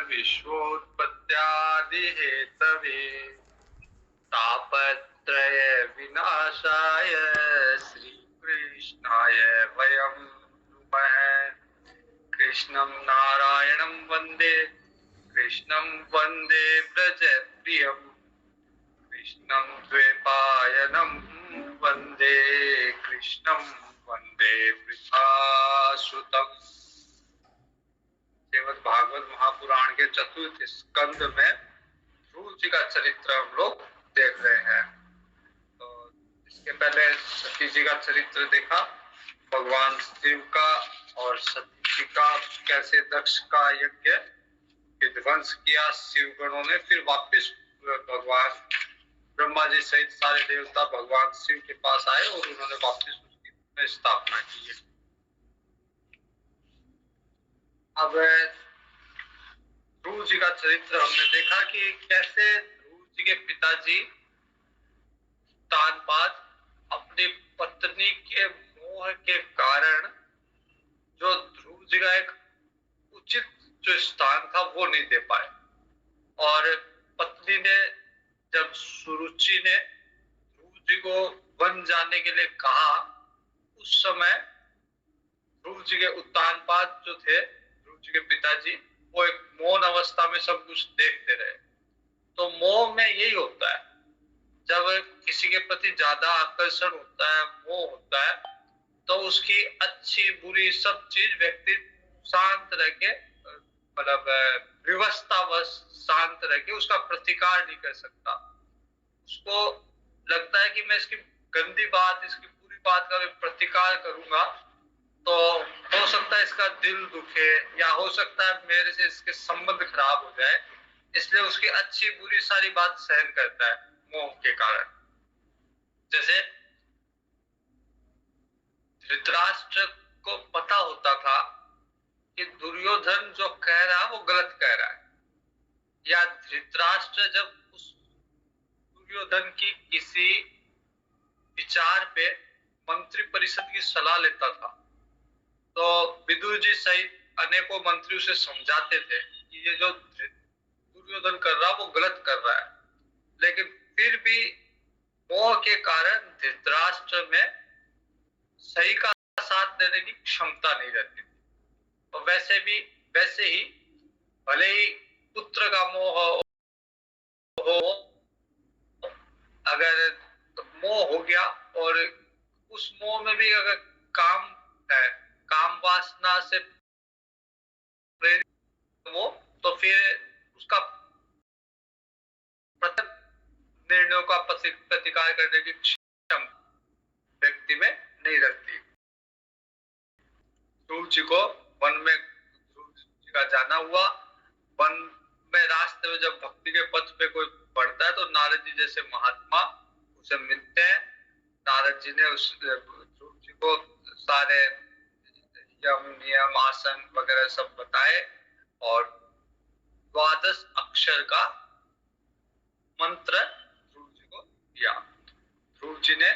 विश्वोत्पत्त्यादिहेतवे तापत्रय विनाशाय श्रीकृष्णाय वयं नुमः। कृष्णं नारायणं वन्दे व्रजप्रियम् कृष्णं द्वैपायनं वन्दे वृषभासुतम्। श्रीमद् भागवत महापुराण के चतुर्थ स्कंद में ध्रुव जी का चरित्र हम लोग देख रहे हैं। तो इसके पहले सती जी का चरित्र देखा, भगवान शिव का और सती जी का कैसे दक्ष का यज्ञ विध्वंस किया शिव गणों ने। फिर वापिस भगवान ब्रह्मा जी सहित सारे देवता भगवान शिव के पास आए और उन्होंने वापिस उसकी स्थापना की है। अब ध्रुव जी का चरित्र हमने देखा कि कैसे ध्रुव जी के पिताजी तानपाद अपनी पत्नी के मोह के कारण जो ध्रुव जी का एक उचित जो स्थान था वो नहीं दे पाए, और पत्नी ने जब सुरुचि ने ध्रुव जी को वन जाने के लिए कहा, उस समय ध्रुव जी के उत्तानपाद जो थे ध्रुव जी के पिताजी, वो एक मौन अवस्था में सब कुछ देखते रहे। तो मोह में यही होता है, जब किसी के प्रति ज्यादा आकर्षण होता है, मोह होता है, तो उसकी अच्छी बुरी सब चीज व्यक्ति शांत रह के, मतलब विवस्थावश शांत रह के उसका प्रतिकार नहीं कर सकता। उसको लगता है कि मैं इसकी गंदी बात, इसकी बुरी बात का प्रतिकार करूंगा तो हो सकता है इसका दिल दुखे, या हो सकता है मेरे से इसके संबंध खराब हो जाए, इसलिए उसकी अच्छी बुरी सारी बात सहन करता है मोह के कारण। जैसे धृतराष्ट्र को पता होता था कि दुर्योधन जो कह रहा है वो गलत कह रहा है, या धृतराष्ट्र जब उस दुर्योधन की किसी विचार पे मंत्री परिषद की सलाह लेता था तो विदुर जी सहित अनेकों मंत्री उसे समझाते थे कि ये जो दुर्योधन कर रहा वो गलत कर रहा है, लेकिन फिर भी मोह के कारण धृतराष्ट्र में सही का साथ देने की क्षमता नहीं रहती थी। और वैसे ही भले ही पुत्र का मोह हो, अगर मोह हो गया और उस मोह में भी अगर काम है, काम वासना से प्रेरित वो, तो फिर उसका निर्णयों का प्रतिकार करने की क्षमता व्यक्ति में नहीं रहती। ध्रुव जी को वन में ध्रुव जी का जाना हुआ। वन में रास्ते में जब भक्ति के पथ पे कोई बढ़ता है तो नारद जी जैसे महात्मा उसे मिलते हैं। नारद जी ने उस ध्रुव जी को सारे यम नियम आसन वगैरह सब बताए और 12 अक्षर का मंत्र ध्रुव जी को दिया। ध्रुव जी ने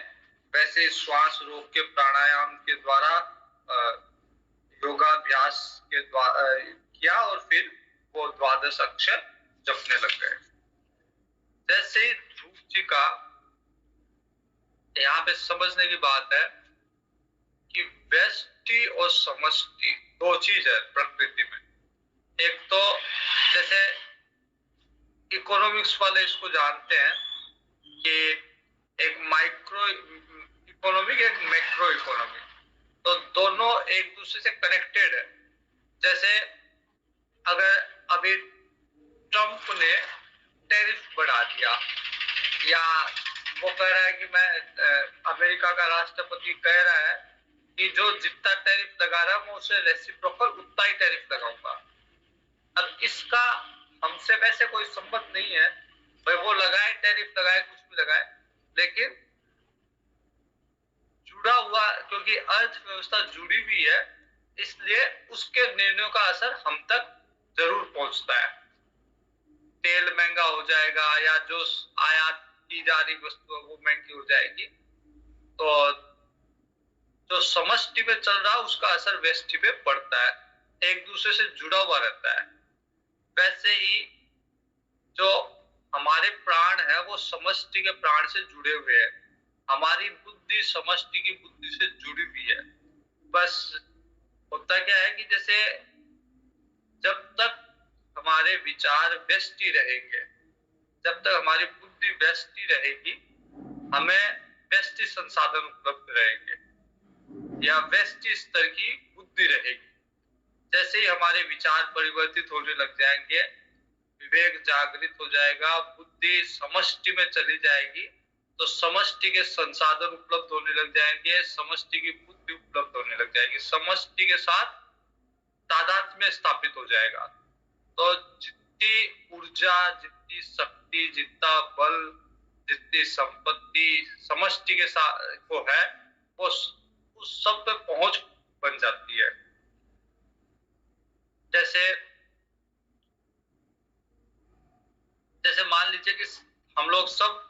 वैसे श्वास रोक के प्राणायाम के द्वारा योगाभ्यास के द्वारा किया और फिर वो 12 अक्षर जपने लग गए। जैसे ध्रुव जी का यहाँ पे समझने की बात है कि व्यष्टि और समष्टि दो चीज है प्रकृति में। एक तो जैसे इकोनॉमिक्स वाले इसको जानते हैं कि एक माइक्रो इकोनॉमिक, एक मैक्रो इकोनॉमिक, तो दोनों एक दूसरे से कनेक्टेड है। जैसे अगर अभी ट्रंप ने टैरिफ बढ़ा दिया, या वो कह रहा है कि मैं अमेरिका का राष्ट्रपति कह रहा है कि जो जितना टैरिफ लगा रहा है मैं उसे रेसिप्रोकल उतना ही टैरिफ लगाऊंगा। अब इसका हमसे वैसे कोई संबंध नहीं है, भाई वो लगाए टैरिफ लगाए कुछ भी लगाए, लेकिन जुड़ा हुआ, क्योंकि अर्थव्यवस्था जुड़ी हुई है इसलिए उसके निर्णयों का असर हम तक जरूर पहुंचता है। तेल महंगा हो जाएगा या जो आयात की जा रही वस्तु वो महंगी हो जाएगी, तो जो समष्टि में चल रहा है उसका असर व्यष्टि पे पड़ता है, एक दूसरे से जुड़ा हुआ रहता है। वैसे ही जो हमारे प्राण है वो समष्टि के प्राण से जुड़े हुए हैं, हमारी बुद्धि समष्टि की बुद्धि से जुड़ी हुई है। बस होता क्या है कि जैसे जब तक हमारे विचार व्यस्त ही रहेंगे, जब तक हमारी बुद्धि व्यस्त ही रहेगी, हमें व्यस्त संसाधन उपलब्ध रहेंगे या व्यस्त स्तर की बुद्धि रहेगी। जैसे ही हमारे विचार परिवर्तित होने लग जाएंगे, विवेक जागृत हो जाएगा, बुद्धि समष्टि में चली जाएगी, तो समष्टि के संसाधन उपलब्ध होने लग जाएंगे, समष्टि की बुद्धि उपलब्ध होने लग जाएगी, समष्टि के साथ तादात्म्य स्थापित हो जाएगा। तो जितनी ऊर्जा, जितनी शक्ति, जितना बल, जितनी संपत्ति समष्टि के साथ को है, वो उस सब पे पहुंच बन जाती है। जैसे जैसे मान लीजिए कि हम लोग सब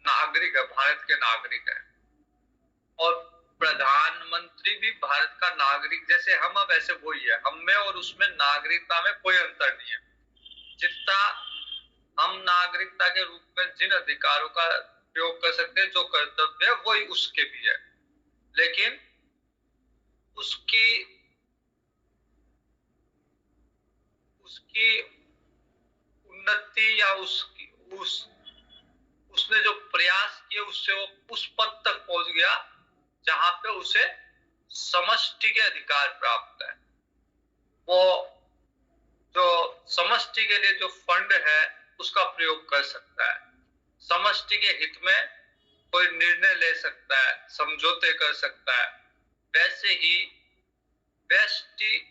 नागरिक है, भारत के नागरिक है, और प्रधानमंत्री भी भारत का नागरिक जैसे हम, अब ऐसे वही है, हम में और उसमें नागरिकता में कोई अंतर नहीं है। जितना हम नागरिकता के रूप में जिन अधिकारों का प्रयोग कर सकते हैं, जो कर्तव्य है, वही उसके भी है, लेकिन उसकी उसकी उन्नति या उसने जो प्रयास किए उससे वो उस पद तक पहुंच गया जहां पे उसे समष्टि के अधिकार प्राप्त है। वो जो समष्टि के लिए जो फंड है उसका प्रयोग कर सकता है, समष्टि के हित में कोई निर्णय ले सकता है, समझौते कर सकता है। वैसे ही व्यष्टि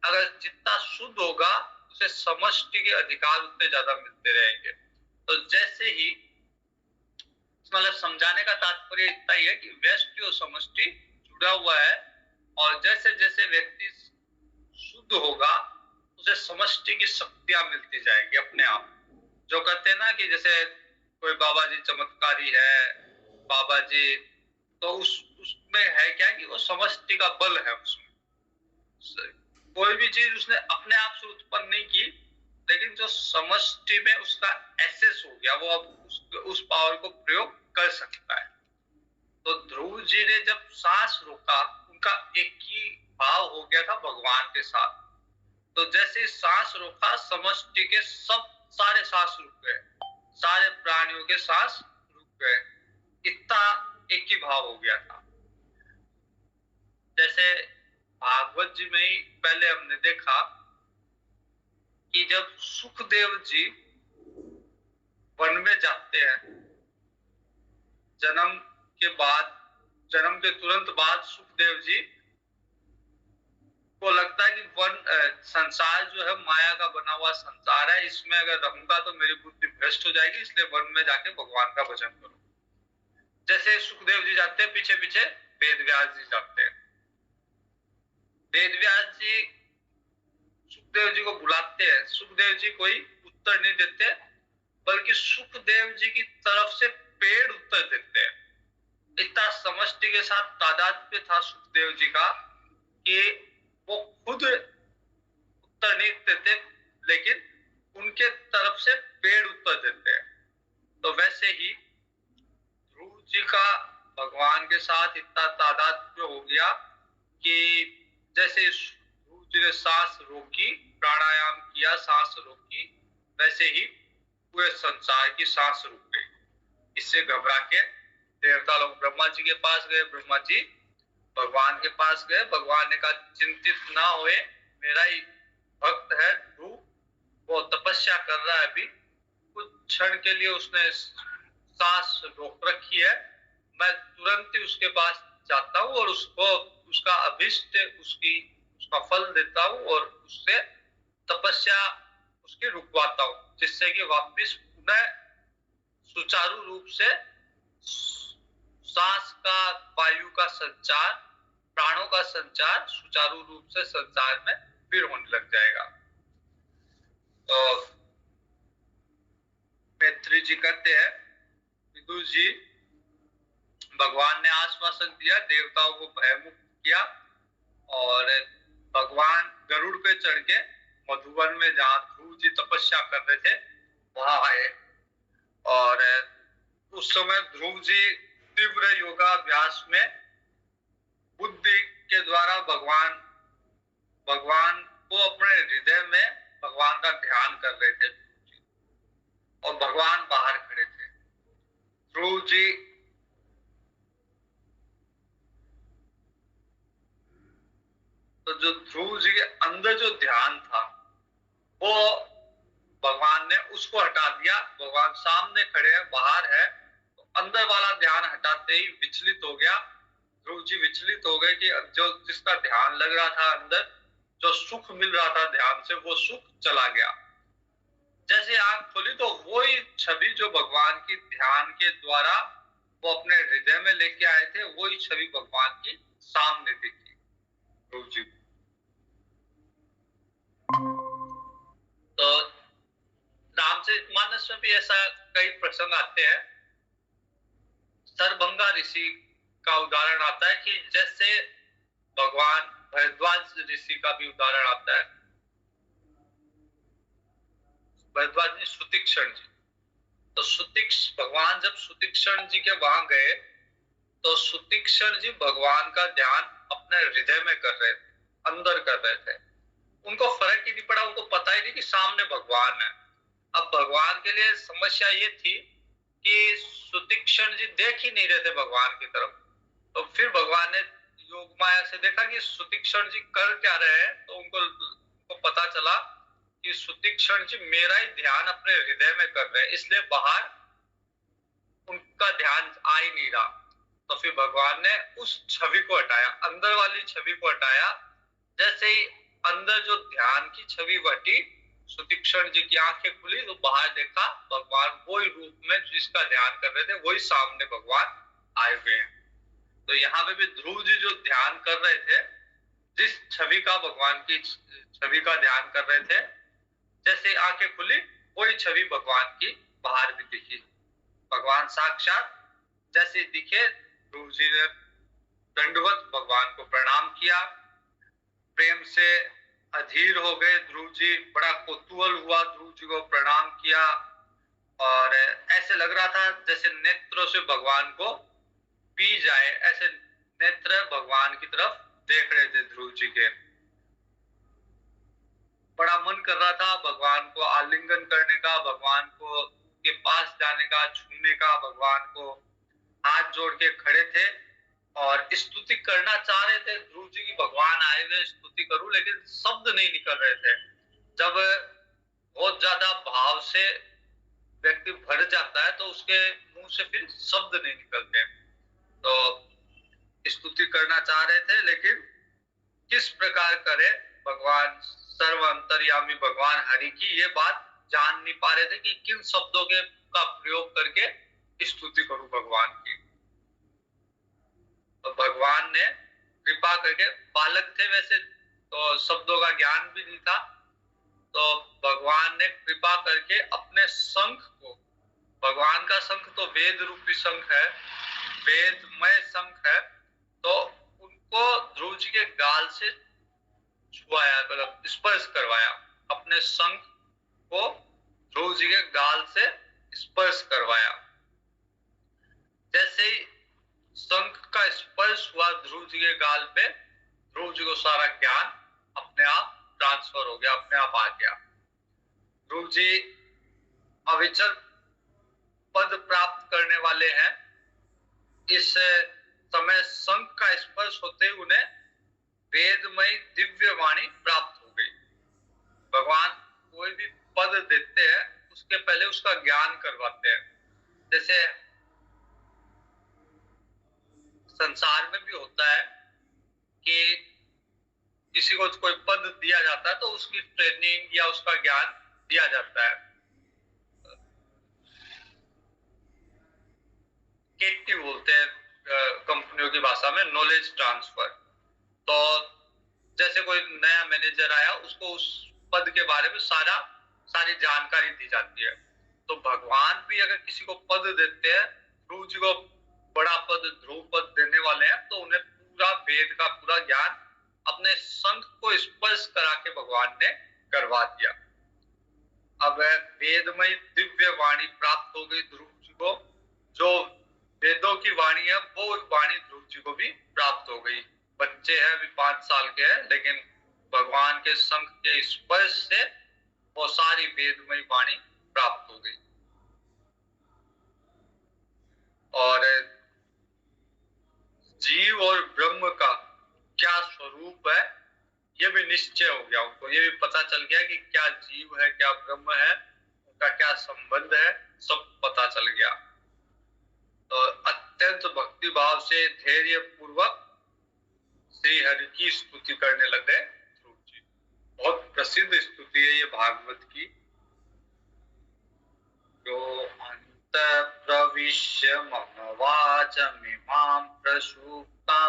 अगर जितना शुद्ध होगा, उसे समष्टि के अधिकार उतने ज्यादा मिलते रहेंगे। तो जैसे ही, मतलब समझाने का तात्पर्य इतना ही है कि व्यष्टि और समष्टि जुड़ा हुआ है, और जैसे जैसे व्यक्ति शुद्ध होगा उसे समष्टि की शक्तियां मिलती जाएगी अपने आप। जो कहते हैं ना कि जैसे कोई बाबा जी चमत्कारी है, बाबा जी, तो उसमें है क्या कि वो समष्टि का बल है उसमें। कोई भी चीज उसने अपने आप से उत्पन्न नहीं की, लेकिन जो समष्टि में उसका एक्सेस हो गया, वो अब उस पावर को प्रयोग कर सकता है। तो ध्रुव जी ने जब सांस रोका, उनका एक ही भाव हो गया था भगवान के साथ। तो जैसे सांस रोका, समष्टि के सब सारे सांस रुक गए, सारे प्राणियों के सांस रुक गए, इतना एक ही भाव हो गया था। जैसे भागवत जी में ही पहले हमने देखा कि जब सुखदेव जी वन में जाते हैं, जन्म के बाद, जन्म के तुरंत बाद सुखदेव जी को लगता है कि संसार जो है माया का बना हुआ संसार है, इसमें अगर रहूंगा तो मेरी बुद्धि भ्रष्ट हो जाएगी, इसलिए वन में जाके भगवान का भजन करो। जैसे सुखदेव जी जाते हैं, पीछे पीछे वेद व्यास जी जाते हैं। वेद व्यास जी सुखदेव जी को बुलाते हैं, सुखदेव जी कोई उत्तर नहीं देते, बल्कि सुखदेव जी की तरफ से पेड़ उत्तर देते हैं। इतना समष्टि के साथ तादात्म्य था सुखदेव जी का कि वो खुद उत्तर नहीं देते, लेकिन उनके तरफ से पेड़ उत्तर देते हैं। तो वैसे ही ध्रुव जी का भगवान के साथ इतना तादात्म्य हो गया कि जैसे ध्रुव जी ने सांस रोकी, प्राणायाम किया, सांस रोकी, वैसे ही पूरे संसार की सांस रुक गई। इससे घबरा के देवता लोग ब्रह्मा जी के पास गए, ब्रह्मा जी भगवान के पास गए, भगवान ने कहा चिंतित ना होए, मेरा ही भक्त है ध्रुव, वो तपस्या कर रहा है, अभी कुछ क्षण के लिए उसने सांस रोक रखी है, मैं तुरंत ही उसके पास जाता हूँ और उसको उसका अभिष्ट उसका फल देता हूँ और उससे तपस्या उसकी रुकवाता हूँ, जिससे कि वापस पुनः सुचारू रूप से सांस का, वायु का संचार, प्राणों का संचार सुचारू रूप से संसार में फिर होने लग जाएगा। तो मैत्री जी कहते हैं, विदुर जी, भगवान ने आश्वासन दिया, देवताओं को भयमुक्त किया, और भगवान गरुड़ पे चढ़ के मधुवन में जहाँ ध्रुव जी तपस्या कर रहे थे वहां आए। और उस समय ध्रुव जी तीव्र योगाभ्यास में बुद्धि के द्वारा भगवान को अपने हृदय में भगवान का ध्यान कर रहे थे और भगवान बाहर खड़े थे। ध्रुव जी तो जो ध्रुव जी के अंदर जो ध्यान था वो भगवान ने उसको हटा दिया। भगवान सामने खड़े हैं, बाहर है, तो अंदर वाला ध्यान हटाते ही विचलित हो गया। ध्रुव जी विचलित हो गए कि जो जिसका ध्यान लग रहा था अंदर, जो सुख मिल रहा था ध्यान से, वो सुख चला गया। जैसे आंख खोली तो वही छवि जो भगवान की ध्यान के द्वारा वो अपने हृदय में लेके आए थे, वही छवि भगवान की सामने दिखी ध्रुव जी। तो रामचरितमानस में भी ऐसा कई प्रसंग आते हैं। सरभंगा ऋषि का उदाहरण आता है कि जैसे भगवान भरद्वाज ऋषि का भी उदाहरण आता है। भरद्वाज जी सुतीक्षण जी, तो भगवान जब सुतीक्षण जी के वहां गए तो सुतीक्षण जी भगवान का ध्यान अपने हृदय में कर रहे थे, अंदर कर रहे थे। उनको फर्क ही नहीं पड़ा, उनको पता ही नहीं कि सामने भगवान है। अब भगवान के लिए समस्या ये थी कि सुतीक्षण जी देख ही नहीं रहे थे भगवान की तरफ। तो फिर भगवान ने योग माया से देखा कि सुतीक्षण जी कर क्या रहे हैं, तो उनको पता चला कि सुतीक्षण जी मेरा ही ध्यान अपने हृदय में कर रहे हैं, इसलिए बाहर उनका ध्यान आ ही नहीं रहा। तो फिर भगवान ने उस छवि को हटाया, अंदर वाली छवि को हटाया। जैसे ही अंदर जो ध्यान की छवि हटी, सुतीक्षण जी की आंखें खुली तो बाहर देखा भगवान वही रूप में जिसका ध्यान कर रहे थे, वही सामने भगवान आए हुए हैं। तो यहाँ पे भी ध्रुव जी जो ध्यान कर रहे थे, जिस छवि का भगवान की छवि का ध्यान कर रहे थे, जैसे आंखें खुली वही छवि भगवान की बाहर भी दिखी। भगवान साक्षात जैसे दिखे, ध्रुव जी ने दंडवत भगवान को प्रणाम किया, प्रेम से अधीर हो गए ध्रुव जी, बड़ा कौतूहल हुआ, ध्रुव जी को प्रणाम किया। और ऐसे लग रहा था जैसे नेत्रों से भगवान को पी जाए, ऐसे नेत्र भगवान की तरफ देख रहे थे ध्रुव जी के। बड़ा मन कर रहा था भगवान को आलिंगन करने का, भगवान को के पास जाने का, छूने का। भगवान को हाथ जोड़ के खड़े थे और स्तुति करना चाह रहे थे ध्रुव जी की, भगवान आए हुए स्तुति करूं, लेकिन शब्द नहीं निकल रहे थे। जब बहुत ज्यादा भाव से व्यक्ति भर जाता है तो उसके मुंह से फिर शब्द नहीं निकलते। तो स्तुति करना चाह रहे थे, लेकिन किस प्रकार करे भगवान सर्व अंतर्यामी भगवान हरि की, ये बात जान नहीं पा रहे थे कि किन शब्दों के का प्रयोग करके स्तुति करूं भगवान की। तो भगवान ने कृपा करके, बालक थे वैसे तो शब्दों का ज्ञान भी नहीं था, तो भगवान ने कृपा करके अपने शंख को, भगवान का शंख तो वेद रूपी शंख है, वेदमय शंख है, तो उनको ध्रुव जी के गाल से छुआया, मतलब स्पर्श करवाया। अपने शंख को ध्रुव जी के गाल से स्पर्श करवाया। जैसे ही शंख का स्पर्श हुआ ध्रुव जी के गाल पे, ध्रुव जी को सारा ज्ञान अपने आप ट्रांसफर हो गया, अपने आप आ गया। ध्रुव जी अविचल पद प्राप्त करने वाले हैं। इस समय शंख का स्पर्श होते ही उन्हें वेदमय दिव्य वाणी प्राप्त हो गई। भगवान कोई भी पद देते हैं उसके पहले उसका ज्ञान करवाते हैं। जैसे संसार में भी होता है कि किसी को कोई पद दिया जाता है तो उसकी ट्रेनिंग या उसका ज्ञान दिया जाता है। केटी बोलते हैं कंपनियों की भाषा में, नॉलेज ट्रांसफर। तो जैसे कोई नया मैनेजर आया, उसको उस पद के बारे में सारी जानकारी दी जाती है। तो भगवान भी अगर किसी को पद देते हैं, ध्रुव जी को बड़ा पद, ध्रुव पद देने वाले हैं, तो उन्हें पूरा वेद का पूरा ज्ञान अपने शंख को स्पर्श करा के भगवान ने करवा दिया। अब वेदमय दिव्य वाणी प्राप्त हो गई ध्रुव जी को। जो वेदों की वाणी है वो वाणी ध्रुव जी को भी प्राप्त हो गई। बच्चे हैं, अभी 5 साल के हैं, लेकिन भगवान के शंख के स्पर्श से वो सारी वेदमय वाणी प्राप्त हो गई। और जीव और ब्रह्म का क्या स्वरूप है ये भी निश्चय हो गया उनको। ये भी पता चल गया कि क्या जीव है, क्या ब्रह्म है, उनका क्या संबंध है, सब पता चल गया। तो अत्यंत भक्ति भाव से धैर्य पूर्वक श्री हरि की स्तुति करने लग गए ध्रुव जी। बहुत प्रसिद्ध स्तुति है ये भागवत की। जो अंत प्रविश्य मम वाचमिमां प्रसूप्तां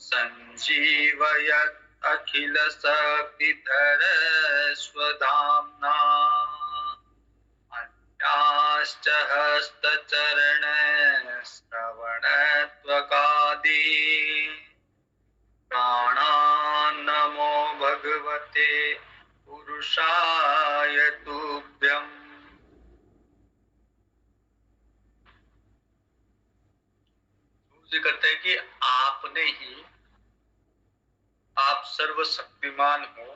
संजीवयत् अखिल शक्तिधर स्वधाम्ना अन्याश्च हस्तचरण श्रवण त्वकादि प्राणान्नमो भगवते पुरुषाय तुभ्यम्। कहते हैं कि आपने ही, आप सर्वशक्तिमान हो,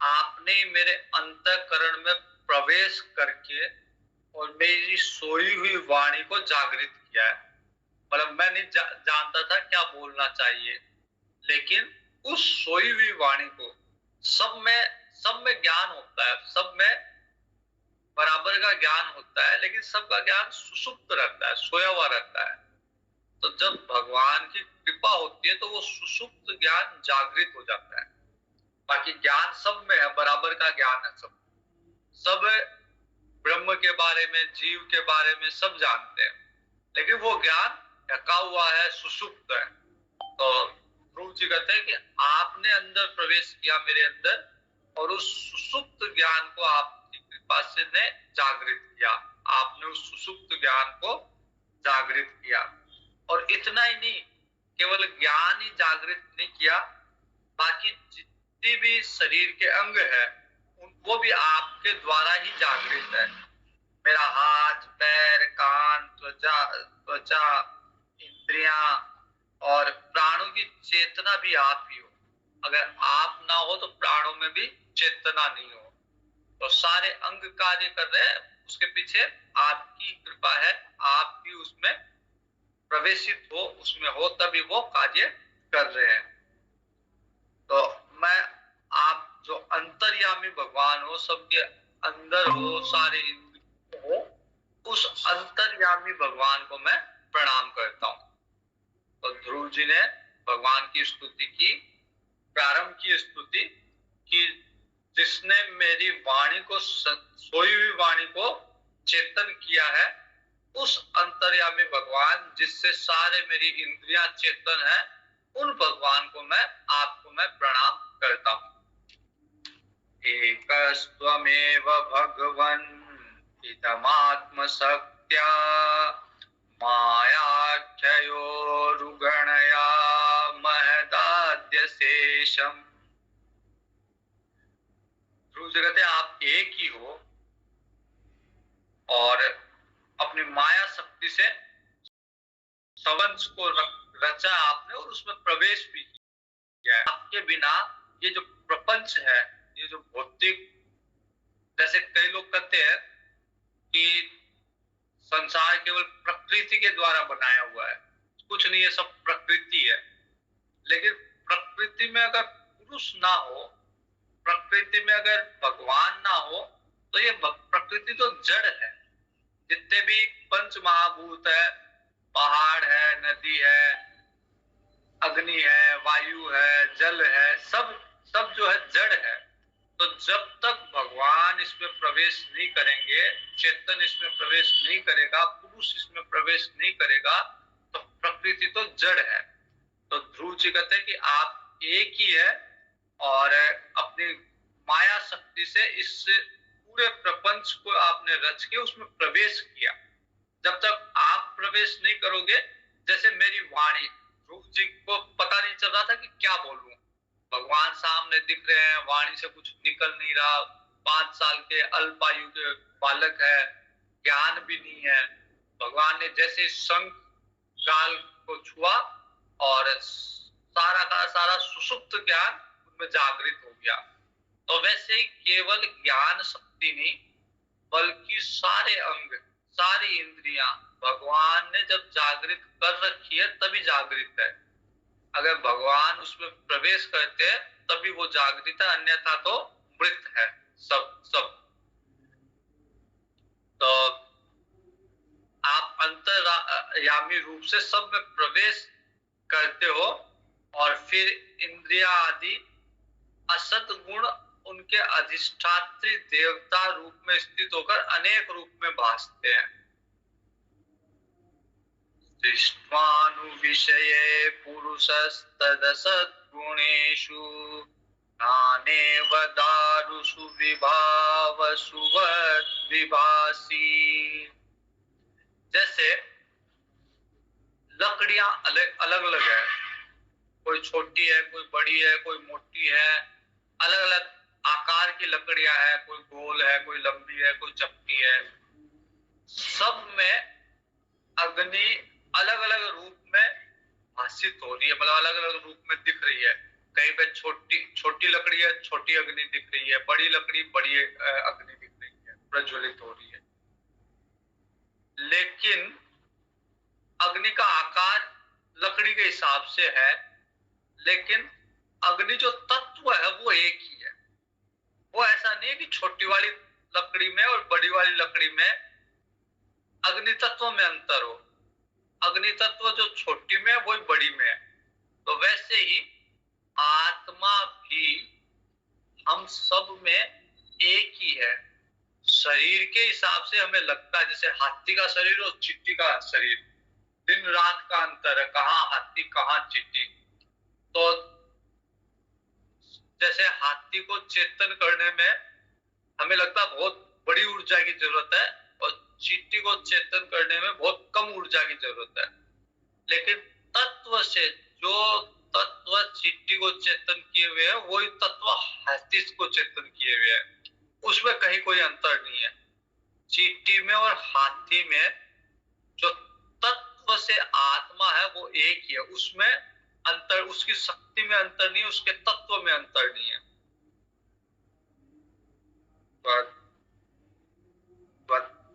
आपने मेरे अंतःकरण में प्रवेश करके और मेरी सोई हुई वाणी को जागृत किया है। मतलब मैं नहीं जानता था क्या बोलना चाहिए, लेकिन उस सोई हुई वाणी को, सब में ज्ञान होता है, सब में बराबर का ज्ञान होता है, लेकिन सबका ज्ञान सुसुप्त रहता है, सोया हुआ रहता है। तो जब भगवान की कृपा होती है तो वो सुसुप्त ज्ञान जागृत हो जाता है। बाकी ज्ञान सब में है, बराबर का ज्ञान है, सब ब्रह्म के बारे में, जीव के बारे में सब जानते हैं, लेकिन वो ज्ञान ढका हुआ है, सुसुप्त है। तो ध्रुव जी कहते हैं कि आपने अंदर प्रवेश किया मेरे अंदर, और उस सुसुप्त ज्ञान को आपकी कृपा से ने जागृत किया। आपने उस सुसुप्त ज्ञान को जागृत किया। और इतना ही नहीं, केवल ज्ञान ही जागृत नहीं किया, बाकी जितनी भी शरीर के अंग है वो भी आपके द्वारा ही जागृत है। मेरा हाथ, पैर, कान, त्वचा, इंद्रियां और प्राणों की चेतना भी आप ही हो। अगर आप ना हो तो प्राणों में भी चेतना नहीं हो। तो सारे अंग कार्य कर रहे हैं, उसके पीछे आपकी कृपा है। आप भी उसमें प्रवेशित हो, उसमें हो, तभी वो कार्य कर रहे हैं। तो मैं, आप जो अंतर्यामी भगवान हो, सबके अंदर हो, सारे हो, उस अंतर्यामी भगवान को मैं प्रणाम करता हूँ। तो ध्रुव जी ने भगवान की स्तुति की, प्रारंभ की स्तुति कि जिसने मेरी वाणी को, सोई हुई वाणी को चेतन किया है, उस अंतर्यामी भगवान जिससे सारे मेरी इंद्रियां चेतन है, उन भगवान को मैं, आपको मैं प्रणाम करता हूँ। एकस्त्वमेव भगवन् इदमात्म शक्त्या मायाख्ययोरुगणया महदाद्य शेषम्। ध्रुव जी कहते हैं आप एक ही हो, और अपनी माया शक्ति से सवंश को रचा आपने, और उसमें प्रवेश भी किया है। आपके बिना ये जो प्रपंच है, ये जो भौतिक, जैसे कई लोग कहते हैं कि संसार केवल प्रकृति के द्वारा बनाया हुआ है, कुछ नहीं है, सब प्रकृति है। लेकिन प्रकृति में अगर पुरुष ना हो, प्रकृति में अगर भगवान ना हो, तो ये प्रकृति तो जड़ है। जितने भी पंच महाभूत है, पहाड़ है, नदी है, अग्नि है, वायु है, जल है, सब जो है जड़ है। तो जब तक भगवान इसमें प्रवेश नहीं करेंगे, चेतन इसमें प्रवेश नहीं करेगा, पुरुष इसमें प्रवेश नहीं करेगा, तो प्रकृति तो जड़ है। तो ध्रुव जी कहते हैं कि आप एक ही है, और अपनी माया शक्ति से इस पूरे प्रपंच को आपने रच के उसमें प्रवेश किया। जब तक आप प्रवेश नहीं करोगे, जैसे मेरी वाणी, ध्रुव जी को पता नहीं चल रहा था कि क्या बोलूं, भगवान सामने दिख रहे हैं, वाणी से कुछ निकल नहीं रहा, 5 साल के अल्पायु के बालक है, ज्ञान भी नहीं है। भगवान ने जैसे शंख गाल को छुआ और सारा का सारा सुषुप्त ज्ञान उनमें जागृत हो गया। तो वैसे ही केवल ज्ञान शक्ति नहीं, बल्कि सारे अंग, सारी इंद्रियां भगवान ने जब जागृत कर रखी है तभी जागृत है। अगर भगवान उसमें प्रवेश करते हैं तभी वो जागृत है, अन्यथा तो मृत है सब सब। तो आप अंतर्यामी रूप से सब में प्रवेश करते हो और फिर इंद्रिया आदि असत गुण उनके अधिष्ठात्री देवता रूप में स्थित होकर अनेक रूप में भासते हैं। दृष्ट्वानुविषये पुरुषस्तदसद्गुणेषु नानेव दारुषु विभावसु वद्विभासि। जैसे लकड़ियां अलग अलग है, कोई छोटी है, कोई बड़ी है, कोई मोटी है, अलग अलग आकार की लकड़ियां है, कोई गोल है, कोई लंबी है, कोई चपटी है। सब में अग्नि अलग अलग रूप में भाषित हो रही है, मतलब अलग अलग रूप में दिख रही है। कहीं पे छोटी लकड़ी है, छोटी अग्नि दिख रही है, बड़ी लकड़ी बड़ी अग्नि दिख रही है, प्रज्वलित हो रही है। लेकिन अग्नि का आकार लकड़ी के हिसाब से है, लेकिन अग्नि जो तत्व है वो एक ही है। वो ऐसा नहीं है कि छोटी वाली लकड़ी में और बड़ी वाली लकड़ी में अग्नि तत्व में अंतर हो। अग्नि तत्व जो छोटी में है वही बड़ी में है। तो वैसे ही आत्मा भी हम सब में एक ही है। शरीर के हिसाब से हमें लगता है जैसे हाथी का शरीर और चींटी का शरीर, दिन रात का अंतर है, कहाँ हाथी कहाँ चींटी। तो जैसे हाथी को चेतन करने में हमें लगता है बहुत बड़ी ऊर्जा की जरूरत है और चींटी को चेतन करने में बहुत कम ऊर्जा की जरूरत है। लेकिन तत्व से जो तत्व चींटी को चेतन किए हुए है वही तत्व हाथी को चेतन किए हुए है, उसमें कहीं कोई अंतर नहीं है। चींटी में और हाथी में जो तत्व से आत्मा है वो एक ही है, उसमें अंतर, उसकी शक्ति में अंतर नहीं, उसके तत्व में अंतर नहीं है।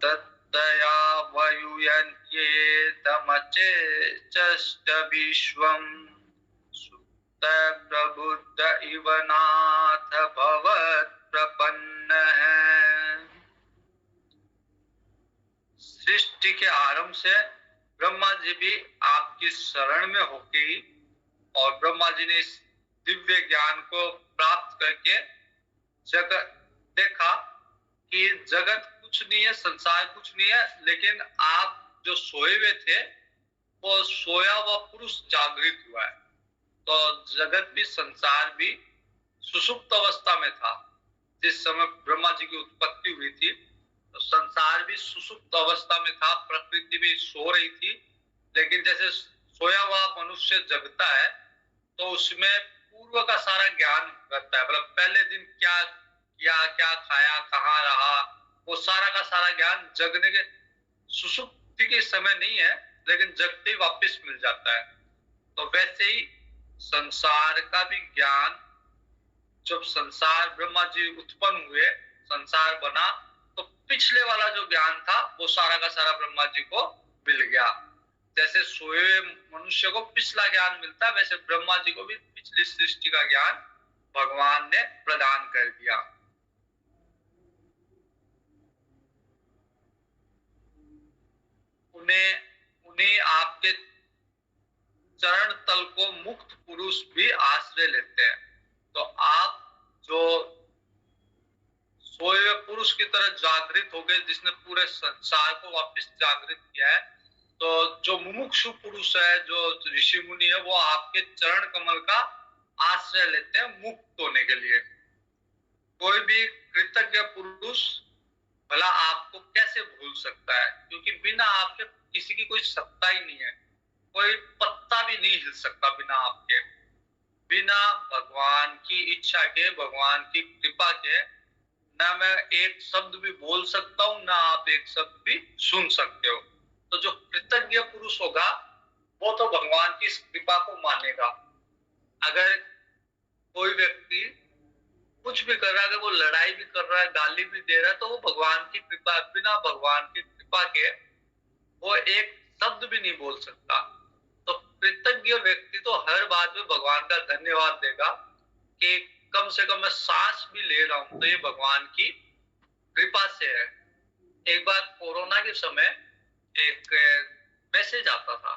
तत्तया वयुयन्त्येतमचेष्ट विश्वम् सुप्त प्रबुद्ध इव नाथ भवत् प्रपन्नः। सृष्टि के आरंभ से ब्रह्मा जी भी आपकी शरण में होके ही, और ब्रह्मा जी ने इस दिव्य ज्ञान को प्राप्त करके जगत देखा कि जगत कुछ नहीं है, संसार कुछ नहीं है, लेकिन आप जो सोए हुए थे वो सोया हुआ पुरुष जागृत हुआ है। तो जगत भी, संसार भी सुषुप्त अवस्था में था। जिस समय ब्रह्मा जी की उत्पत्ति हुई थी तो संसार भी सुषुप्त अवस्था में था, प्रकृति भी सो रही थी। लेकिन जैसे सोया हुआ मनुष्य जगता है तो उसमें पूर्व का सारा ज्ञान रहता है, मतलब पहले दिन क्या किया, क्या खाया, कहाँ रहा, वो सारा का सारा ज्ञान जगने के सुषुप्ति के समय नहीं है, लेकिन जगते ही वापस मिल जाता है। तो वैसे ही संसार का भी ज्ञान, जब संसार ब्रह्मा जी उत्पन्न हुए, संसार बना, तो पिछले वाला जो ज्ञान था वो सारा का सारा ब्रह्मा जी को मिल गया। जैसे सोए मनुष्य को पिछला ज्ञान मिलता है, वैसे ब्रह्मा जी को भी पिछली सृष्टि का ज्ञान भगवान ने प्रदान कर दिया। उन्हें आपके चरण तल को मुक्त पुरुष भी आश्रय लेते हैं। तो आप जो सोए हुए पुरुष की तरह जागृत हो गए, जिसने पूरे संसार को वापस जागृत किया है, तो जो मुमुक्षु पुरुष है, जो ऋषि मुनि है, वो आपके चरण कमल का आश्रय लेते हैं मुक्त होने के लिए। कोई भी कृतज्ञ पुरुष भला आपको कैसे भूल सकता है, क्योंकि बिना आपके किसी की कोई सत्ता ही नहीं है, कोई पत्ता भी नहीं हिल सकता बिना आपके। बिना भगवान की इच्छा के, भगवान की कृपा के, ना मैं एक शब्द भी बोल सकता हूँ, ना आप एक शब्द भी सुन सकते हो। तो जो कृतज्ञ पुरुष होगा वो तो भगवान की इस कृपा को मानेगा। अगर कोई व्यक्ति कुछ भी कर रहा है, अगर वो लड़ाई भी कर रहा है, गाली भी दे रहा है, तो वो भगवान की कृपा, बिना भगवान की कृपा के वो एक शब्द भी नहीं बोल सकता। तो कृतज्ञ व्यक्ति तो हर बात में भगवान का धन्यवाद देगा कि कम से कम मैं सांस भी ले रहा हूं तो ये भगवान की कृपा से है। एक बार कोरोना के समय एक मैसेज आता था,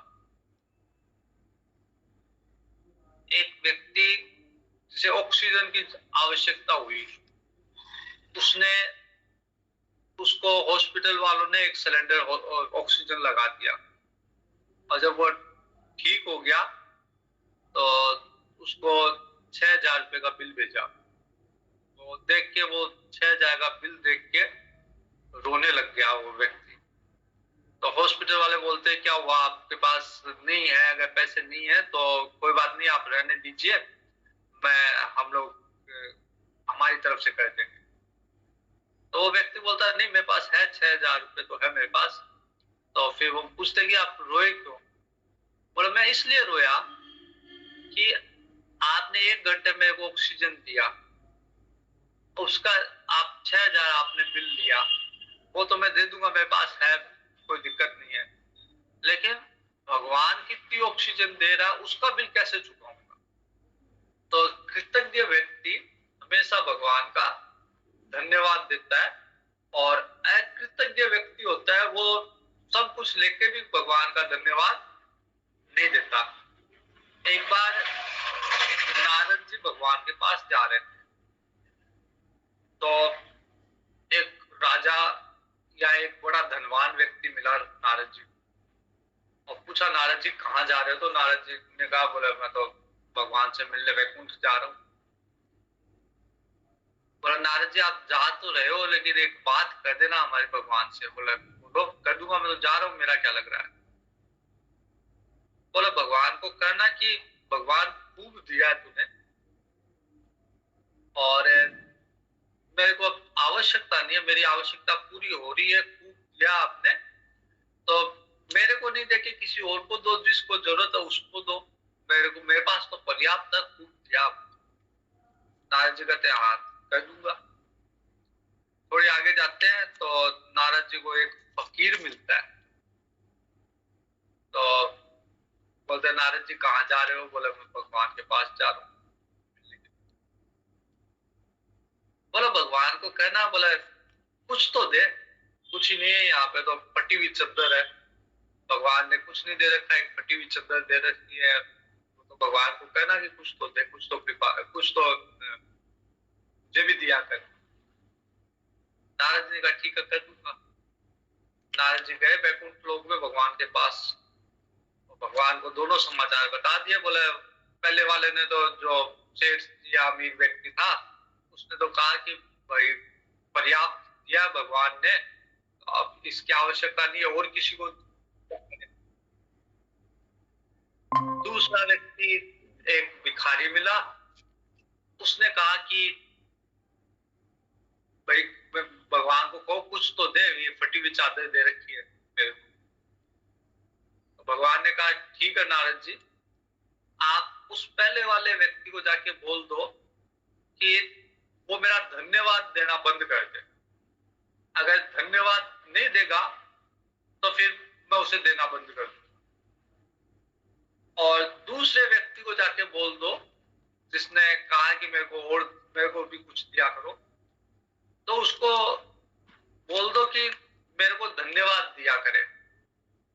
एक व्यक्ति जिसे ऑक्सीजन की आवश्यकता हुई, उसने उसको हॉस्पिटल वालों ने एक सिलेंडर ऑक्सीजन लगा दिया, और जब वो ठीक हो गया तो उसको 6,000 रुपए का बिल भेजा। तो देख के वो 6,000 का बिल देख के रोने लग गया वो व्यक्ति। तो हॉस्पिटल वाले बोलते हैं क्या हुआ, आपके पास नहीं है, अगर पैसे नहीं है तो कोई बात नहीं, आप रहने दीजिए, मैं हम लोग हमारी तरफ से कर देंगे। तो वो व्यक्ति बोलता है नहीं, मेरे पास है 6,000 रुपए तो है मेरे पास। तो फिर वो पूछते कि आप रोए क्यों? बोले मैं इसलिए रोया कि आपने 1 घंटे मेरे को ऑक्सीजन दिया, उसका आप 6,000 आपने बिल लिया, वो तो मैं दे दूंगा, मेरे पास है, कोई दिक्कत नहीं है। लेकिन भगवान कितनी ऑक्सीजन दे रहा है उसका बिल कैसे चुकाऊंगा? तो कृतज्ञ व्यक्ति हमेशा भगवान का धन्यवाद देता है, और अकृतज्ञ व्यक्ति होता है वो सब कुछ लेके भी भगवान का धन्यवाद नहीं देता। एक बार नारद जी भगवान के पास जा रहे थे, तो एक राजा या एक बड़ा धनवान व्यक्ति मिला नारद जी, और पूछा नारद जी कहाँ जा रहे हो? तो नारद जी ने कहा, बोले मैं तो भगवान से मिलने वैकुंठ जा रहा हूँ। बोला नारद जी आप जा तो रहे हो, लेकिन एक बात कर देना हमारे भगवान से। बोला बोलो, कर दूंगा, मैं तो जा रहा हूँ, मेरा क्या लग रहा है। बोला भगवान को करना कि भगवान खूब दिया है तूने, और मेरे को अब आवश्यकता नहीं है, मेरी आवश्यकता पूरी हो रही है, खूब दिया आपने, तो मेरे को नहीं देके किसी और को दो, जिसको जरूरत है उसको दो, मेरे पास तो पर्याप्त है, खूब दिया आपने। नारद जी कहते हैं हाँ कर दूंगा। थोड़ी आगे जाते हैं तो नारद जी को एक फकीर मिलता है। तो बोलते नारद जी कहाँ जा रहे हो? बोले मैं भगवान के पास जा रहा हूँ। बोला भगवान को कहना, बोले कुछ तो दे। कुछ ही नहीं है, यहाँ पे तो फटी हुई चद्दर है, भगवान ने कुछ नहीं दे रखा, एक फटी हुई चद्दर दे रखी है। तो भगवान को कहना कि कुछ तो दे, कुछ तो कृपा, कुछ तो मुझे भी दिया कर। नारद जी ने कहा ठीक है कर दूंगा। नारद जी गए बैकुंठ लोक में भगवान के पास, तो भगवान को दोनों समाचार बता दिए। बोले पहले वाले ने तो, जो सेठ या अमीर व्यक्ति था, उसने तो कहा कि भाई पर्याप्त दिया भगवान ने, अब इसकी आवश्यकता नहीं है और किसी को। दूसरा व्यक्ति एक भिखारी मिला, उसने कहा कि भाई भगवान को कहो कुछ तो दे, ये फटी हुई चादर दे रखी है मेरे को। तो भगवान ने कहा ठीक है नारद जी, आप उस पहले वाले व्यक्ति को जाके बोल दो कि वो मेरा धन्यवाद देना बंद कर दे। अगर धन्यवाद नहीं देगा तो फिर मैं उसे देना बंद कर दूं। और दूसरे व्यक्ति को जाके बोल दो जिसने कहा कि मेरे को भी कुछ दिया करो, तो उसको बोल दो कि मेरे को धन्यवाद दिया करे,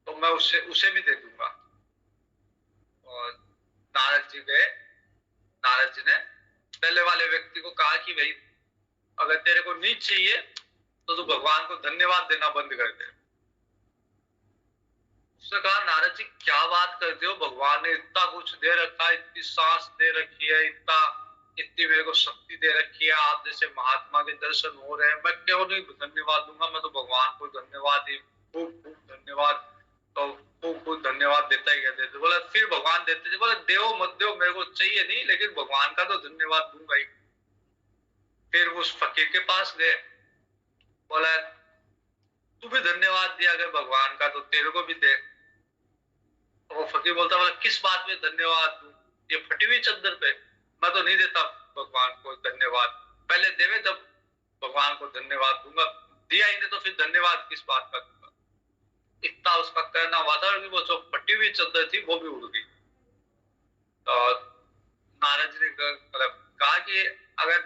तो मैं उसे भी दे दूंगा। और नारद जी गए, नारद जी ने पहले वाले व्यक्ति को कहा कि भाई अगर तेरे को नहीं चाहिए तो तू भगवान को धन्यवाद देना बंद कर दे। उसने कहा नारद जी क्या बात करते हो, भगवान ने इतना कुछ दे रखा है, इतनी सांस दे रखी है, इतनी मेरे को शक्ति दे रखी है, आप जैसे महात्मा के दर्शन हो रहे हैं, मैं क्यों नहीं धन्यवाद दूंगा? मैं तो भगवान को धन्यवाद ही, खूब खूब धन्यवाद तो खूब खूब धन्यवाद देता ही कहते थे। बोला फिर भगवान देते थे, बोला देव मत दो, मेरे को चाहिए नहीं, लेकिन भगवान का तो धन्यवाद दूंगा ही। फिर उस फकीर के पास गए, बोला तू भी धन्यवाद दिया अगर भगवान का तो तेरे को भी दे। तो वो फकीर बोलता, बोला किस बात में धन्यवाद दूं, ये फटी हुई चद्दर पे? मैं तो नहीं देता भगवान को धन्यवाद, पहले देवे जब भगवान को धन्यवाद दूंगा, दिया ही नहीं तो फिर धन्यवाद किस बात का दूंगा। इतना उसका कहना हुआ था कि वो जो फटी हुई चद्दर थी वो भी उड़ गई। तो नारद जी ने मतलब कहा कि अगर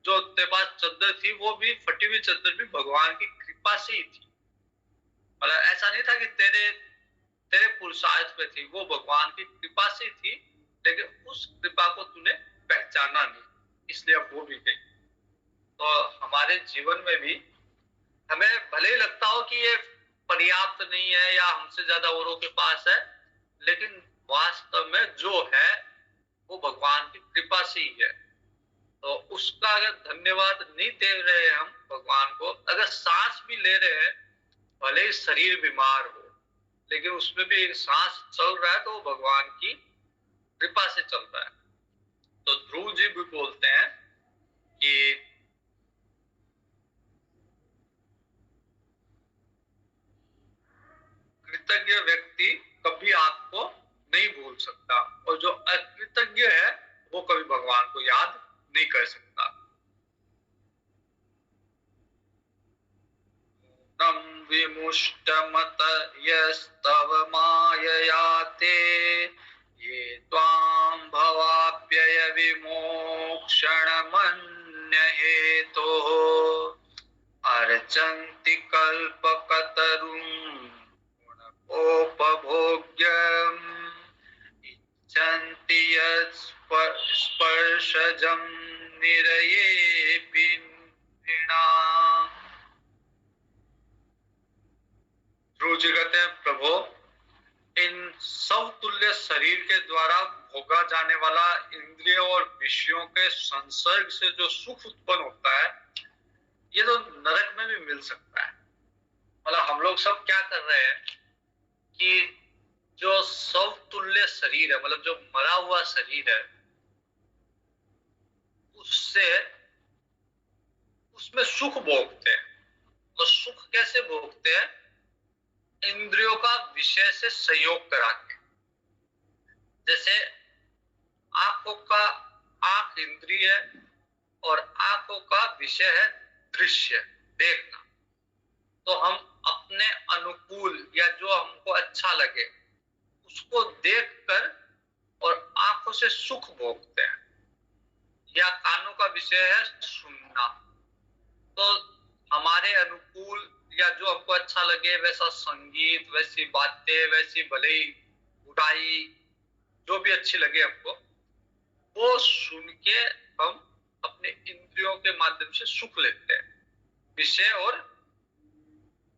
जो तेरे पास चद्दर थी वो भी फटी हुई चद्दर भी भगवान की कृपा से ही थी, मतलब ऐसा नहीं था कि तेरे तेरे पुरुषार्थ पे थी, वो भगवान की कृपा से थी, लेकिन उस कृपा को तूने पहचाना नहीं, इसलिए अब वो भी गई। तो हमारे जीवन में भी हमें भले ही लगता हो कि ये पर्याप्त नहीं है या हमसे ज्यादा औरों के पास है, लेकिन वास्तव में जो है वो भगवान की कृपा से ही है। तो उसका अगर धन्यवाद नहीं दे रहे हम भगवान को, अगर सांस भी ले रहे हैं, भले ही शरीर बीमार हो लेकिन उसमें भी एक सांस चल रहा है तो वो भगवान की कृपा से चल रहा है। तो ध्रुव जी भी बोलते हैं कि कृतज्ञ व्यक्ति कभी आपको नहीं भूल सकता, और जो अकृतज्ञ है वो कभी भगवान को याद नहीं कर सकता। नम विमुष्टमत यस्तव मायया ते, ये त्वां भवाप्यय विमोक्षणमन्यहेतोः, अर्चन्ति कल्पकतरुं गुणकोपभोग्यम्, इच्छन्ति यत्स्पर्शजं निरयेऽपि नृणाम्। ध्रुव जी कहते हैं, प्रभु इन सब तुल्य शरीर के द्वारा भोगा जाने वाला इंद्रियों और विषयों के संसर्ग से जो सुख उत्पन्न होता है, ये तो नरक में भी मिल सकता है। मतलब हम लोग सब क्या कर रहे हैं कि जो सब तुल्य शरीर है, मतलब जो मरा हुआ शरीर है, उससे उसमें सुख भोगते हैं। और सुख कैसे भोगते हैं? इंद्रियों का विषय से संयोग करा के। जैसे आंखों का, आंख इंद्रिय है और आंखों का विषय है दृश्य, देखना। तो हम अपने अनुकूल या जो हमको अच्छा लगे उसको देखकर और आंखों से सुख भोगते हैं। या कानों का विषय है सुनना, तो हमारे अनुकूल या जो हमको अच्छा लगे वैसा संगीत, वैसी बातें, वैसी भले ही बुराई जो भी अच्छी लगे हमको, वो सुन के हम अपने इंद्रियों के माध्यम से सुख लेते हैं। विषय और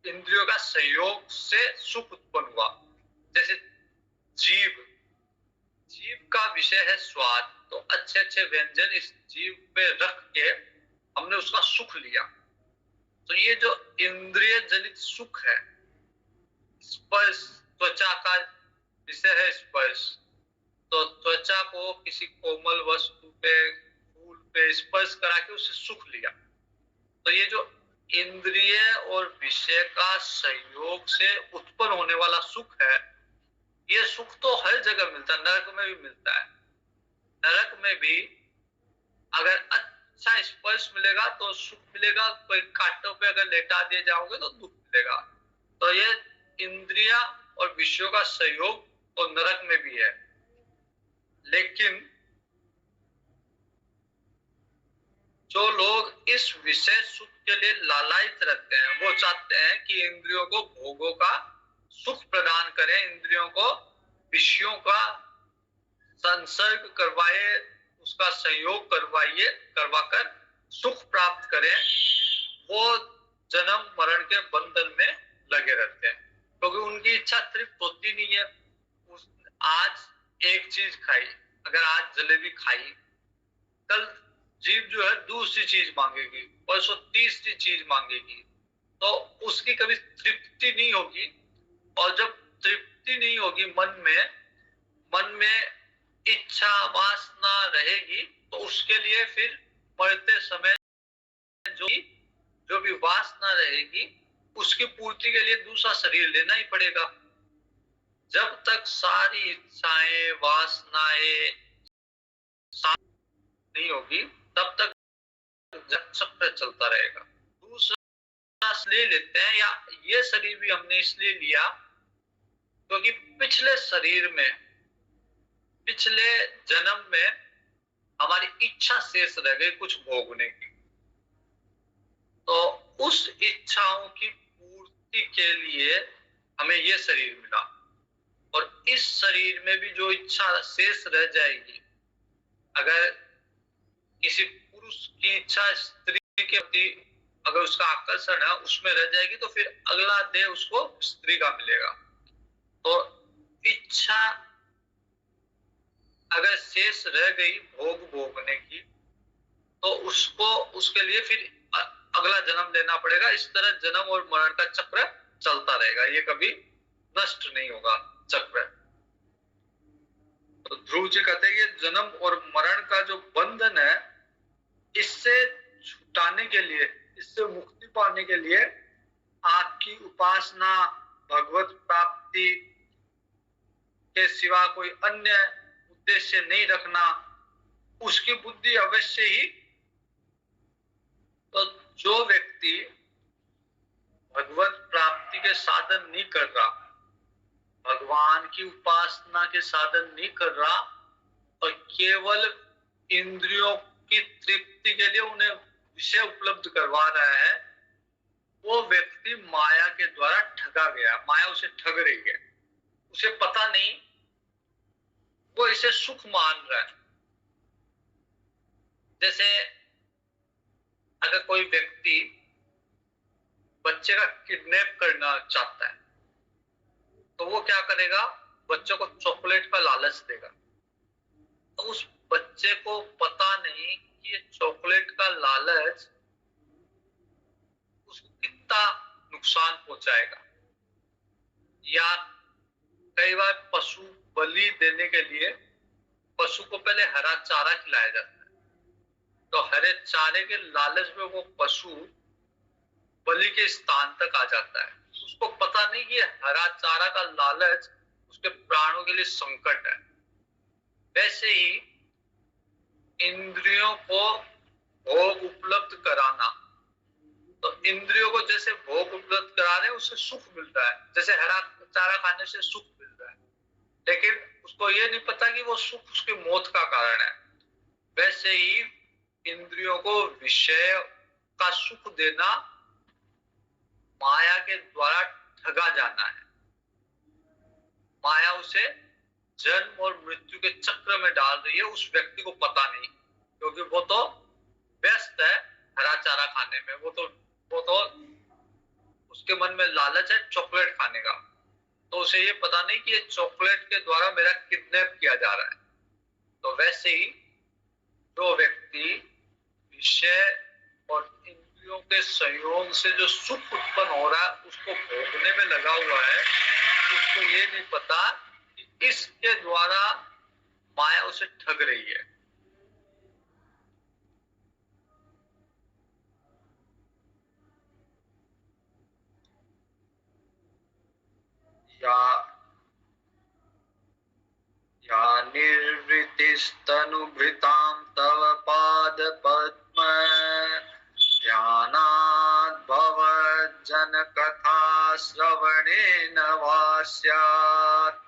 इंद्रियों का सहयोग से सुख उत्पन्न हुआ। जैसे जीव, जीव का विषय है स्वाद, तो अच्छे अच्छे व्यंजन इस जीव पे रख के हमने उसका सुख लिया। तो ये जो इंद्रिय जनित सुख है, स्पर्श, त्वचा का विषय है स्पर्श, तो त्वचा को किसी कोमल वस्तु पे, फूल पे स्पर्श करा के उससे सुख लिया। तो ये जो इंद्रिय और विषय का संयोग से उत्पन्न होने वाला सुख है, ये सुख तो हर जगह मिलता है, नरक में भी मिलता है। नरक में भी अगर अच्छा स्पर्श मिलेगा तो सुख मिलेगा, कोई कांटों पे अगर लेटा दिए जाओगे तो दुख मिलेगा। तो ये इंद्रिया और विषयों का सहयोग तो नरक में भी है। लेकिन जो लोग इस विषय सुख के लिए लालायित रहते हैं, वो चाहते हैं कि इंद्रियों को भोगों का सुख प्रदान करें, इंद्रियों को विषयों का संसर्ग करवाए, उसका सहयोग करवाइए, करवाकर सुख प्राप्त करें, वो जन्म मरण के बंधन में लगे रहते हैं, क्योंकि उनकी इच्छा तृप्त होती नहीं है। आज एक चीज खाई, अगर आज जलेबी खाई, कल जीव जो है दूसरी चीज मांगेगी, परसों तीसरी चीज मांगेगी, तो उसकी कभी तृप्ति नहीं होगी। और जब तृप्ति नहीं होगी मन में इच्छा वासना रहेगी, तो उसके लिए फिर मरते समय जो भी वासना रहेगी उसकी पूर्ति के लिए दूसरा शरीर लेना ही पड़ेगा। जब तक सारी इच्छाएं वासनाएं नहीं होगी तब तक चक्र चलता रहेगा। दूसरा ले लेते हैं, या ये शरीर भी हमने इसलिए लिया क्योंकि पिछले जन्म में हमारी इच्छा शेष रह गई कुछ भोगने की, तो उस इच्छाओं की पूर्ति के लिए हमें ये शरीर मिला। और इस शरीर में भी जो इच्छा शेष रह जाएगी, अगर किसी पुरुष की इच्छा स्त्री के प्रति अगर उसका आकर्षण है उसमें रह जाएगी, तो फिर अगला देह उसको स्त्री का मिलेगा। तो इच्छा अगर शेष रह गई भोगने की, तो उसके लिए फिर अगला जन्म लेना पड़ेगा। इस तरह जन्म और मरण का चक्र चलता रहेगा, ये कभी नष्ट नहीं होगा चक्र। तो ध्रुव जी कहते हैं ये जन्म और मरण का जो बंधन है, इससे छुटाने के लिए, इससे मुक्ति पाने के लिए आपकी उपासना भगवत प्राप्ति के सिवा कोई अन्य उद्देश्य नहीं रखना। उसकी बुद्धि अवश्य ही, तो जो व्यक्ति भगवत प्राप्ति के साधन नहीं कर रहा, भगवान की उपासना के साधन नहीं कर रहा और केवल इंद्रियों की तृप्ति के लिए उन्हें विषय उपलब्ध करवा रहा है, वो व्यक्ति माया के द्वारा ठगा गया। माया उसे ठग रही है, उसे पता नहीं, वो इसे सुख मान रहा है। जैसे अगर कोई व्यक्ति बच्चे का किडनैप करना चाहता है, तो वो क्या करेगा, बच्चों को चॉकलेट का लालच देगा। तो उस बच्चे को पता नहीं कि ये चॉकलेट का लालच उसको कितना नुकसान पहुंचाएगा। या कई बार पशु बलि देने के लिए पशु को पहले हरा चारा खिलाया जाता है, तो हरे चारे के लालच में वो पशु बलि के स्थान तक आ जाता है। उसको पता नहीं कि हरा चारा का लालच उसके प्राणों के लिए संकट है। वैसे ही इंद्रियों को भोग उपलब्ध कराना, तो इंद्रियों को जैसे भोग उपलब्ध करा रहे हैं उससे सुख मिलता है, जैसे हरा चारा खाने से सुख मिल रहा है, लेकिन उसको ये नहीं पता कि वो सुख उसकी मौत का कारण है। वैसे ही इंद्रियों को विषय का सुख देना माया के द्वारा ठगा जाना है। माया उसे जन्म और मृत्यु के चक्र में डाल रही है, उस व्यक्ति को पता नहीं, क्योंकि वो तो व्यस्त है हरा चारा खाने में। वो तो उसके मन में लालच है चॉकलेट खाने का, तो उसे ये पता नहीं कि ये चॉकलेट के द्वारा मेरा किडनैप किया जा रहा है। तो वैसे ही जो व्यक्ति विषय और इंद्रियों के संयोग से जो सुख उत्पन्न हो रहा है उसको भोगने में लगा हुआ है, उसको ये नहीं पता कि इसके द्वारा माया उसे ठग रही है। या निर्वृतिस्तनुभृतां तव पाद पद्म ध्यानात् भवज्जन कथा श्रवणेन वा स्यात्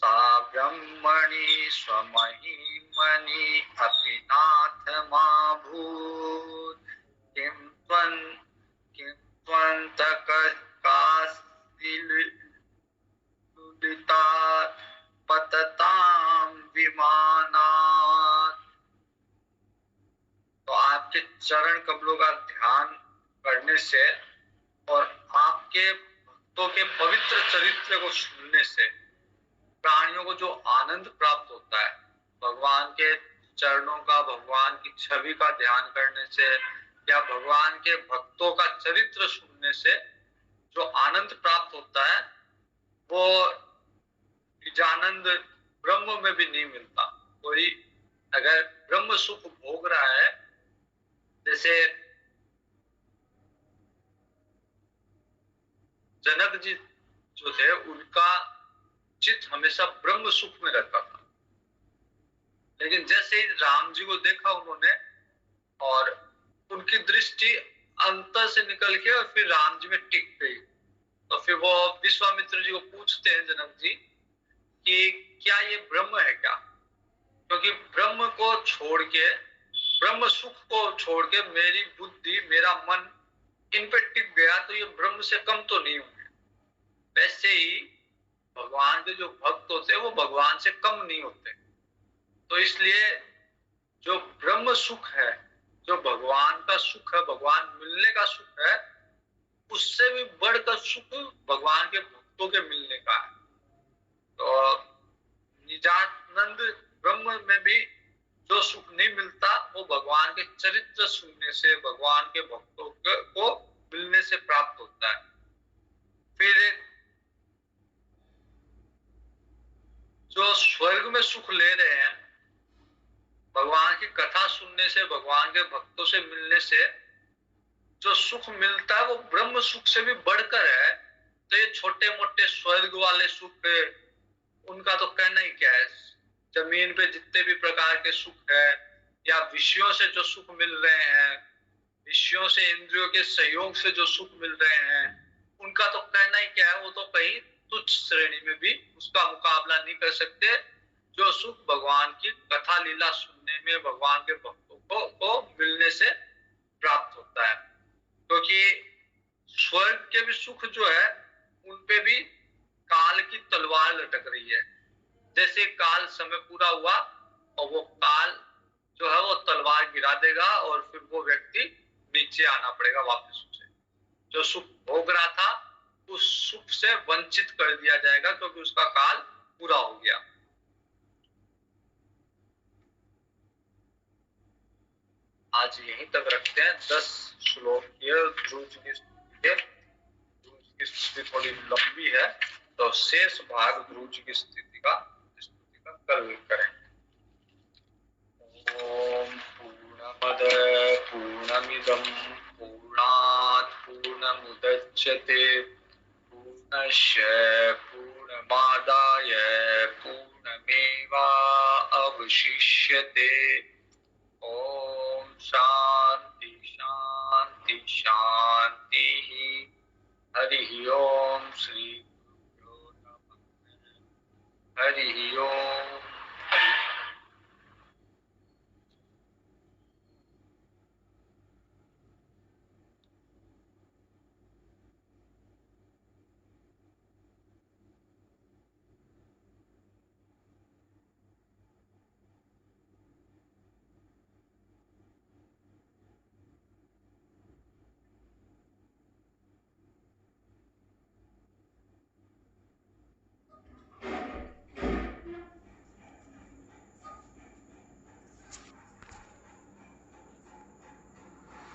सा ब्रह्मणि स्वमहिमनि अपि नाथ मा भूत् किं त्वन्तककास्तिलुलिता पततां विमानात्। तो आपके चरण कमलों का ध्यान करने से और आपके भक्तों के पवित्र चरित्र को सुनने से प्राणियों को जो आनंद प्राप्त होता है, भगवान के चरणों का, भगवान की छवि का ध्यान करने से या भगवान के भक्तों का चरित्र सुनने से जो आनंद प्राप्त होता है, वो निजानंद ब्रह्म में भी नहीं मिलता। कोई अगर ब्रह्म सुख भोग रहा है, जैसे जनक जी जो थे, उनका चित्त हमेशा ब्रह्म सुख में रहता था। लेकिन जैसे ही राम जी को देखा उन्होंने, और उनकी दृष्टि अंतर से निकल के और फिर राम जी में टिक गई, तो फिर वो विश्वामित्र जी को पूछते हैं जनक जी कि क्या ये ब्रह्म है क्या? क्योंकि ब्रह्म को छोड़ के, ब्रह्म सुख को छोड़ के मेरी बुद्धि, मेरा मन इन पे टिक गया, तो ये ब्रह्म से कम तो नहीं होंगे। वैसे ही भगवान के जो भक्त होते हैं वो भगवान से कम नहीं होते। तो इसलिए जो ब्रह्म सुख है, जो भगवान का सुख है, भगवान मिलने का सुख है, उससे भी बढ़कर सुख भगवान के भक्तों के मिलने का है। तो निजानंद ब्रह्म में भी जो सुख नहीं मिलता, वो भगवान के चरित्र सुनने से, भगवान के भक्तों को मिलने से प्राप्त होता है। फिर जो स्वर्ग में सुख ले रहे हैं, भगवान की कथा सुनने से, भगवान के भक्तों से मिलने से जो सुख मिलता है, वो ब्रह्म सुख से भी बढ़कर है। तो ये छोटे मोटे स्वर्ग वाले सुख, उनका तो कहना ही क्या है। जमीन पे जितने भी प्रकार के सुख है, या विषयों से जो सुख मिल रहे हैं, विषयों से, इंद्रियों के सहयोग से जो सुख मिल रहे हैं, उनका तो कहना ही क्या है। वो तो कहीं तुच्छ श्रेणी में भी उसका मुकाबला नहीं कर सकते, जो सुख भगवान की कथा लीला सुनने में, भगवान के भक्तों को मिलने से प्राप्त होता है। क्योंकि स्वर्ग के भी सुख जो है, उनपे भी काल की तलवार लटक रही है। जैसे काल समय पूरा हुआ और वो काल जो है वो तलवार गिरा देगा, और फिर वो व्यक्ति नीचे आना पड़ेगा वापस उसे। जो सुख भोग रहा था, उस सुख से वंचित कर दिया जाएगा, क्योंकि उसका काल पूरा हो गया। आज यहीं तक रखते हैं। 10 श्लोक की ध्रुव जी की स्तुति थोड़ी लंबी है, तो शेष भाग ध्रुव जी की स्तुति का कल करें। ओम पूर्णमद पूर्णमिदं पूर्णात् पूर्णमुदच्यते पूर्णस्य पूर्णमादाय पूर्णमेवावशिष्यते। ओम शांति शांति शांति। हरि ओम। श्री गुरुभ्यो नमः। हरि ओम।